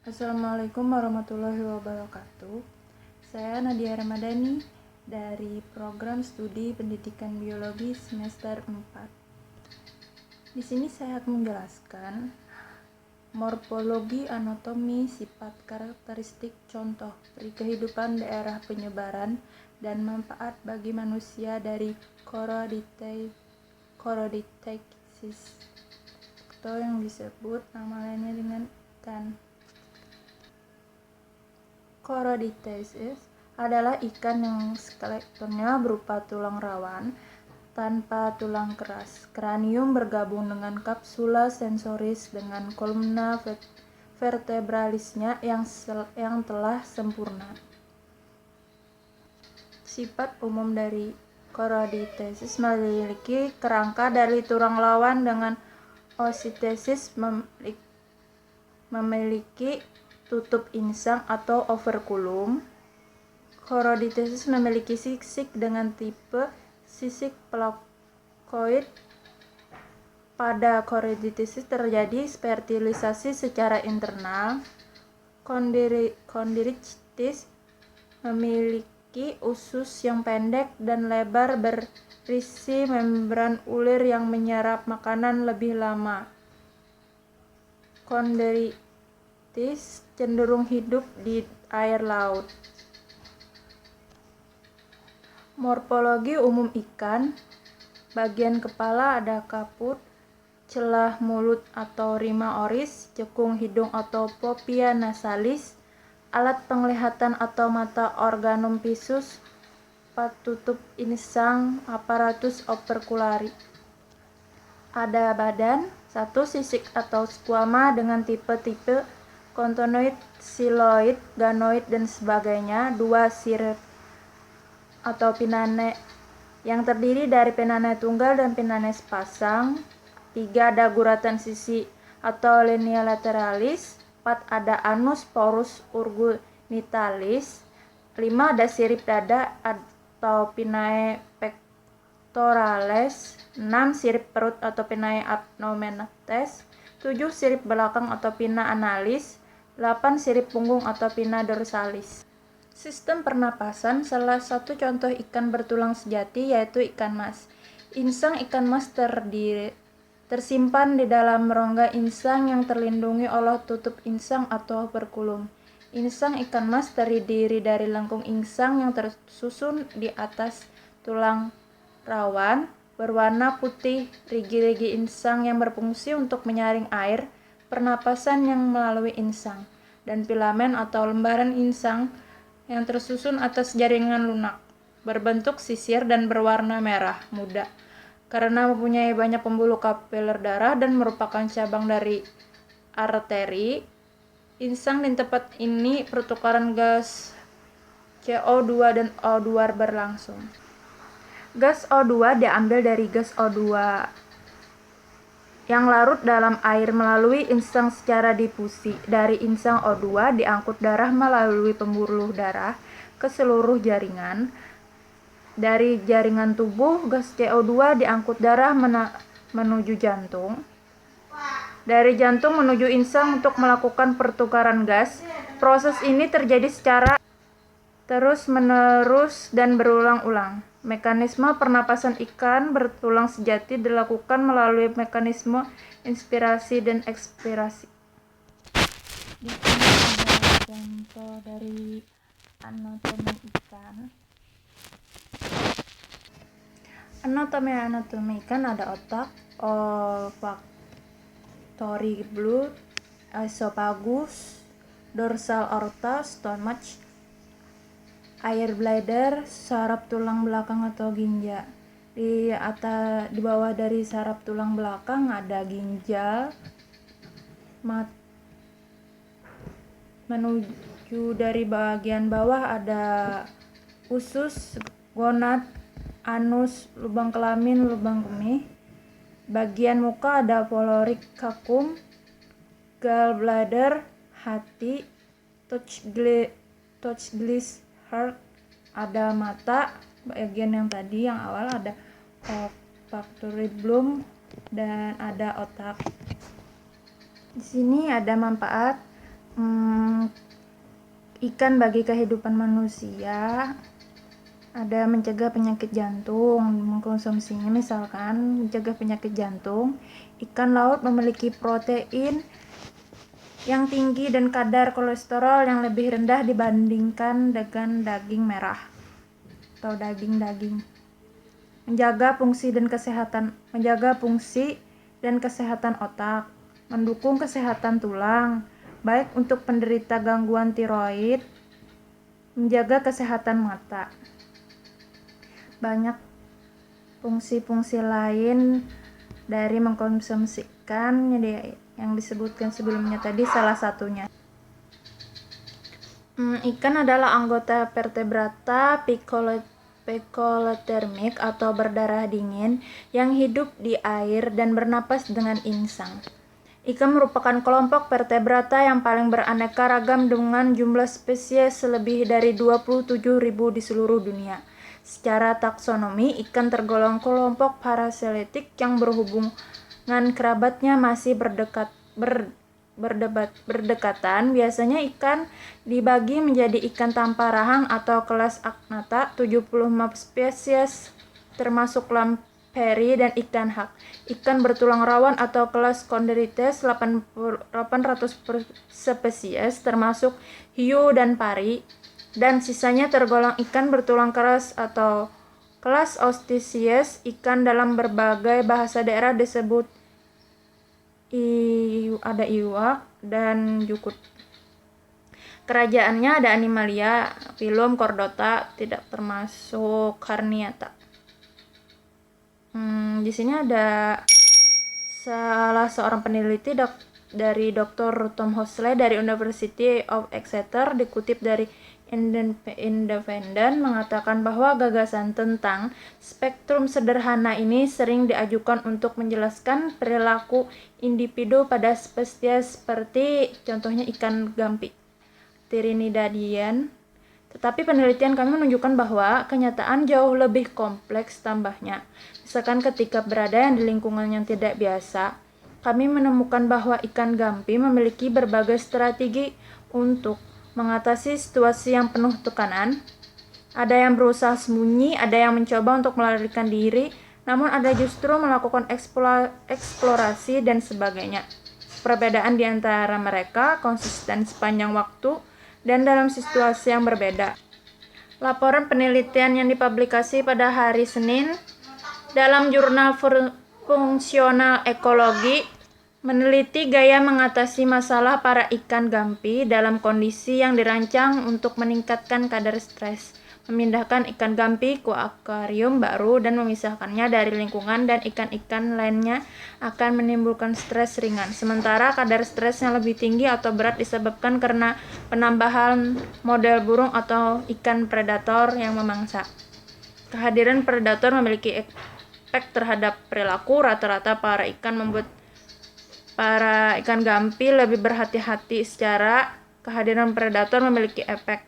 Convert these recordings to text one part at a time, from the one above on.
Assalamualaikum warahmatullahi wabarakatuh. Saya Nadia Ramadhani dari Program Studi Pendidikan Biologi semester 4. Di sini saya akan menjelaskan morfologi, anatomi, sifat, karakteristik, contoh peri kehidupan daerah penyebaran dan manfaat bagi manusia dari Choroidetes atau yang disebut nama lainnya dengan ikan. Choroidetes adalah ikan yang skeletonnya berupa tulang rawan tanpa tulang keras. Kranium bergabung dengan kapsula sensoris dengan kolumna vertebralisnya yang telah sempurna. Sifat umum dari Choroidetes memiliki kerangka dari tulang rawan dengan oostesis, memiliki tutup insang atau operculum. Choroidetes memiliki sisik dengan tipe sisik plakoid. Pada Choroidetes terjadi fertilisasi secara internal. Chondrichthyes memiliki usus yang pendek dan lebar berisi membran ulir yang menyerap makanan lebih lama. Chondrichthyes cenderung hidup di air laut. Morfologi umum ikan. Bagian kepala ada kaput, celah mulut atau rima oris, cekung hidung atau fovea nasalis, alat penglihatan atau mata organum pissus, patutup insang, apparatus operculari. Ada badan, 1 sisik atau squama dengan tipe-tipe kontonoid, siloid, ganoid, dan sebagainya. 2 sirip atau pinane yang terdiri dari pinane tunggal dan pinane sepasang. 3 ada guratan sisi atau linea lateralis. 4 ada anus porus urogenital. 5 ada sirip dada atau pinnae pectorales. 6 sirip perut atau pinnae abdominis. 7 sirip belakang atau pinna analis. 8 sirip punggung atau pinna dorsalis. Sistem pernapasan. Salah satu contoh ikan bertulang sejati yaitu ikan mas. Insang ikan mas tersimpan di dalam rongga insang yang terlindungi oleh tutup insang atau operculum. Insang ikan mas terdiri dari lengkung insang yang tersusun di atas tulang rawan berwarna putih. Rigi-rigi insang yang berfungsi untuk menyaring air pernapasan yang melalui insang, dan filamen atau lembaran insang yang tersusun atas jaringan lunak, berbentuk sisir dan berwarna merah muda. Karena mempunyai banyak pembuluh kapiler darah dan merupakan cabang dari arteri, insang di tempat ini pertukaran gas CO2 dan O2 berlangsung. Gas O2 diambil dari gas O2 yang larut dalam air melalui insang secara difusi. Dari insang O2 diangkut darah melalui pembuluh darah ke seluruh jaringan. Dari jaringan tubuh, gas CO2 diangkut darah menuju jantung. Dari jantung menuju insang untuk melakukan pertukaran gas. Proses ini terjadi secara terus-menerus dan berulang-ulang. Mekanisme pernapasan ikan bertulang sejati dilakukan melalui mekanisme inspirasi dan ekspirasi. Di sini ada contoh dari anatomi ikan. Anatomi ikan ada otak, olfactory bulb, esophagus, dorsal aorta, stomach, air bladder, saraf tulang belakang atau ginjal. Di bawah dari saraf tulang belakang ada ginjal. Menuju dari bagian bawah ada usus, gonad, anus, lubang kelamin, lubang kemih. Bagian muka ada poloricacum, gallbladder, hati, Teuchglis heart, ada mata. Bagian yang tadi yang awal ada olfactory bulb dan ada otak. Di sini ada manfaat ikan bagi kehidupan manusia. Ada mencegah penyakit jantung, mengkonsumsinya misalkan mencegah penyakit jantung. Ikan laut memiliki protein yang tinggi dan kadar kolesterol yang lebih rendah dibandingkan dengan daging merah atau daging-daging. Menjaga fungsi dan kesehatan otak, mendukung kesehatan tulang, baik untuk penderita gangguan tiroid, menjaga kesehatan mata. Banyak fungsi-fungsi lain dari mengkonsumsi ikan yang disebutkan sebelumnya tadi salah satunya. Ikan adalah anggota vertebrata picolotermik atau berdarah dingin yang hidup di air dan bernapas dengan insang. Ikan merupakan kelompok vertebrata yang paling beraneka ragam dengan jumlah spesies lebih dari 27.000 di seluruh dunia. Secara taksonomi, ikan tergolong kelompok parasitic yang berhubungan kerabatnya masih berdekatan. Biasanya ikan dibagi menjadi ikan tanpa rahang atau kelas Agnatha, 75 spesies termasuk Lamprey dan ikan hak. Ikan bertulang rawan atau kelas Chondrites, 800 spesies termasuk hiu dan pari, dan sisanya tergolong ikan bertulang keras atau kelas Osteichthyes. Ikan dalam berbagai bahasa daerah disebut ada iwak dan jukut. Kerajaannya ada Animalia, filum Chordata, tidak termasuk Carniata. Di sini ada salah seorang peneliti dari Dr. Tom Hoxley dari University of Exeter, dikutip dari Independent, mengatakan bahwa gagasan tentang spektrum sederhana ini sering diajukan untuk menjelaskan perilaku individu pada spesies seperti contohnya ikan gampi, Trinidadian. Tetapi penelitian kami menunjukkan bahwa kenyataan jauh lebih kompleks tambahnya. Misalkan ketika berada di lingkungan yang tidak biasa, kami menemukan bahwa ikan gampi memiliki berbagai strategi untuk mengatasi situasi yang penuh tekanan. Ada yang berusaha sembunyi, ada yang mencoba untuk melarikan diri, namun ada justru melakukan eksplorasi dan sebagainya. Perbedaan di antara mereka konsisten sepanjang waktu dan dalam situasi yang berbeda. Laporan penelitian yang dipublikasi pada hari Senin dalam jurnal Fungsional Ekologi meneliti gaya mengatasi masalah para ikan gampi dalam kondisi yang dirancang untuk meningkatkan kadar stres, memindahkan ikan gampi ke akuarium baru dan memisahkannya dari lingkungan dan ikan-ikan lainnya akan menimbulkan stres ringan, sementara kadar stres yang lebih tinggi atau berat disebabkan karena penambahan model burung atau ikan predator yang memangsa. Kehadiran predator memiliki efek terhadap perilaku. Rata-rata para ikan gampi lebih berhati-hati. Secara kehadiran predator memiliki efek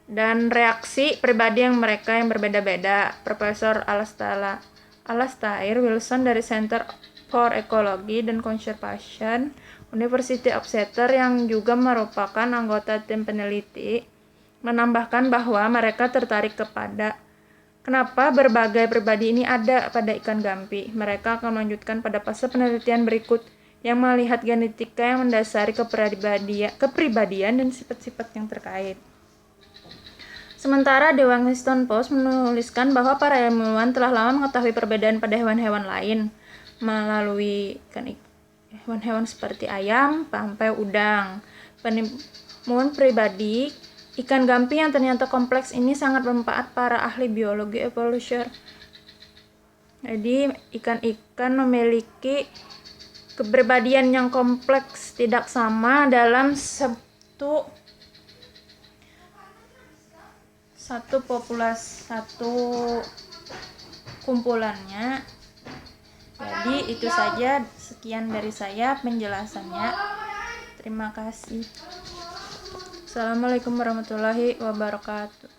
dan reaksi pribadi yang berbeda-beda. Profesor Alastair Wilson dari Center for Ecology and Conservation, University of Exeter, yang juga merupakan anggota tim peneliti, menambahkan bahwa mereka tertarik kepada kenapa berbagai pribadi ini ada pada ikan gampi. Mereka akan melanjutkan pada fase penelitian berikut yang melihat genetika yang mendasari kepribadian dan sifat-sifat yang terkait. Sementara The Washington Post menuliskan bahwa para ilmuwan telah lama mengetahui perbedaan pada hewan-hewan lain melalui hewan-hewan seperti ayam sampai udang. Penemuan pribadi ikan gampi yang ternyata kompleks ini sangat bermanfaat para ahli biologi evolusi. Jadi ikan-ikan memiliki kepribadian yang kompleks, tidak sama dalam satu kumpulannya. Jadi itu saja, sekian dari saya penjelasannya. Terima kasih. Assalamualaikum warahmatullahi wabarakatuh.